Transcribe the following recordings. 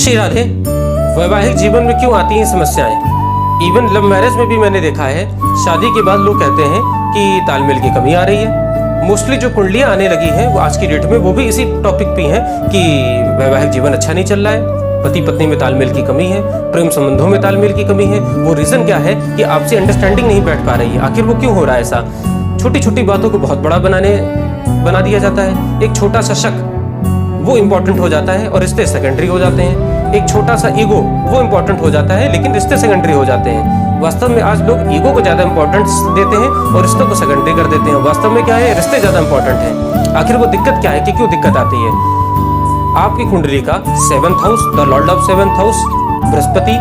श्री राधे। वैवाहिक जीवन में क्यों आती हैं समस्याएं? इवन लव मैरिज में भी मैंने देखा है, शादी के बाद लोग कहते हैं कि तालमेल की कमी आ रही है। मोस्टली जो कुंडलियां आने लगी हैं वो आज की डेट में वो भी इसी टॉपिक पे हैं कि वैवाहिक जीवन अच्छा नहीं चल रहा है, पति पत्नी में तालमेल की कमी है, प्रेम संबंधों में तालमेल की कमी है। वो रीजन क्या है कि आपसे अंडरस्टैंडिंग नहीं बैठ पा रही है। आखिर वो क्यों हो रहा है ऐसा? छोटी छोटी बातों को बहुत बड़ा बना दिया जाता है। एक छोटा सा शक वो इंपॉर्टेंट हो जाता है और रिश्ते सेकेंडरी हो जाते हैं। एक छोटा सा ईगो वो इंपॉर्टेंट हो जाता है लेकिन रिश्ते सेकेंडरी हो जाते हैं। वास्तव में आज लोग ईगो को ज्यादा इंपॉर्टेंस देते हैं और रिश्तों को सेकेंडरी कर देते हैं। वास्तव में क्या है, रिश्ते ज्यादा इंपॉर्टेंट है। आखिर वो दिक्कत क्या है कि क्यों दिक्कत आती है? आपकी कुंडली का 7th house, the Lord of 7th house, Brihaspati,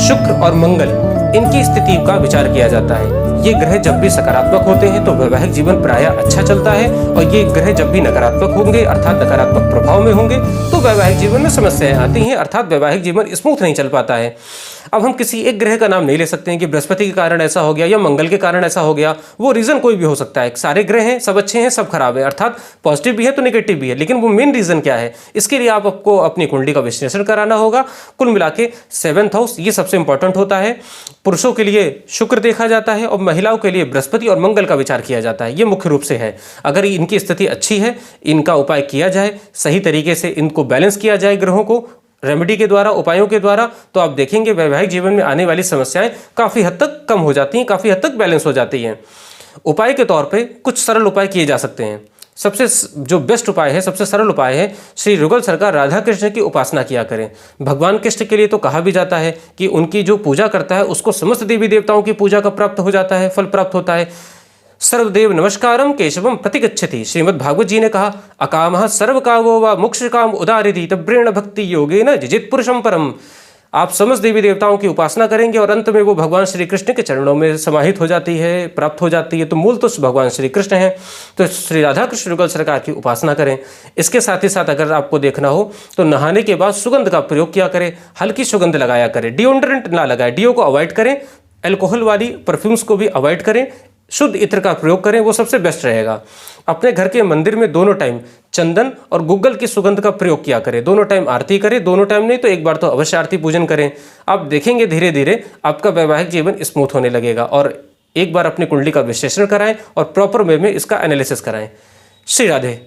शुक्र और मंगल, इनकी स्थिति का विचार किया जाता है। ये ग्रह जब भी सकारात्मक होते हैं तो वैवाहिक जीवन प्रायः अच्छा चलता है, और ये ग्रह जब भी नकारात्मक होंगे अर्थात नकारात्मक प्रभाव में होंगे तो वैवाहिक जीवन में समस्याएं आती हैं, अर्थात वैवाहिक जीवन स्मूथ नहीं चल पाता है। अब हम किसी एक ग्रह का नाम नहीं ले सकते हैं कि बृहस्पति के कारण ऐसा हो गया या मंगल के कारण ऐसा हो गया। वो रीजन कोई भी हो सकता है। सारे ग्रह हैं, सब अच्छे हैं, सब खराब है, अर्थात पॉजिटिव भी है तो नेगेटिव भी है, लेकिन वो मेन रीजन क्या है, इसके लिए आपको अपनी कुंडली का विश्लेषण कराना होगा। कुल मिला के 7th हाउस ये सबसे इंपॉर्टेंट होता है। पुरुषों के लिए शुक्र देखा जाता है और महिलाओं के लिए बृहस्पति और मंगल का विचार किया जाता है। ये मुख्य रूप से है। अगर इनकी स्थिति अच्छी है, इनका उपाय किया जाए, सही तरीके से इनको बैलेंस किया जाए ग्रहों को रेमेडी के द्वारा, उपायों के द्वारा, तो आप देखेंगे वैवाहिक जीवन में आने वाली समस्याएं काफ़ी हद तक कम हो जाती हैं, काफ़ी हद तक बैलेंस हो जाती हैं। उपाय के तौर पे कुछ सरल उपाय किए जा सकते हैं। सबसे जो बेस्ट उपाय है, सबसे सरल उपाय है, श्री युगल सरकार राधा कृष्ण की उपासना किया करें। भगवान कृष्ण के लिए तो कहा भी जाता है कि उनकी जो पूजा करता है उसको समस्त देवी देवताओं की पूजा का प्राप्त हो जाता है, फल प्राप्त होता है। सर्वदेव नमस्कारम केशवम प्रतिगच्छति। श्रीमद् भागवत जी ने कहा, अकामः सर्व कामो वा मोक्ष काम उदारिति तब्रेण भक्ति योगेन जिजित पुरुषम परम। आप समस्त देवी देवताओं की उपासना करेंगे और अंत में वो भगवान श्री कृष्ण के चरणों में समाहित हो जाती है, प्राप्त हो जाती है। तो मूल तो भगवान श्री कृष्ण हैं, तो श्री राधा कृष्ण युगल सरकार की उपासना करें। इसके साथ ही साथ अगर आपको देखना हो तो नहाने के बाद सुगंध का प्रयोग किया करें, हल्की सुगंध लगाया करें, डिओड्रेंट ना लगाएं, डिओ को अवॉइड करें, एल्कोहल वाली परफ्यूम्स को भी अवॉइड करें, शुद्ध इत्र का प्रयोग करें, वो सबसे बेस्ट रहेगा। अपने घर के मंदिर में दोनों टाइम चंदन और गुग्गल की सुगंध का प्रयोग किया करें। दोनों टाइम आरती करें, दोनों टाइम नहीं तो एक बार तो अवश्य आरती पूजन करें। आप देखेंगे धीरे धीरे आपका वैवाहिक जीवन स्मूथ होने लगेगा। और एक बार अपनी कुंडली का विश्लेषण कराएं और प्रॉपर वे में इसका एनालिसिस कराएं। श्री राधे।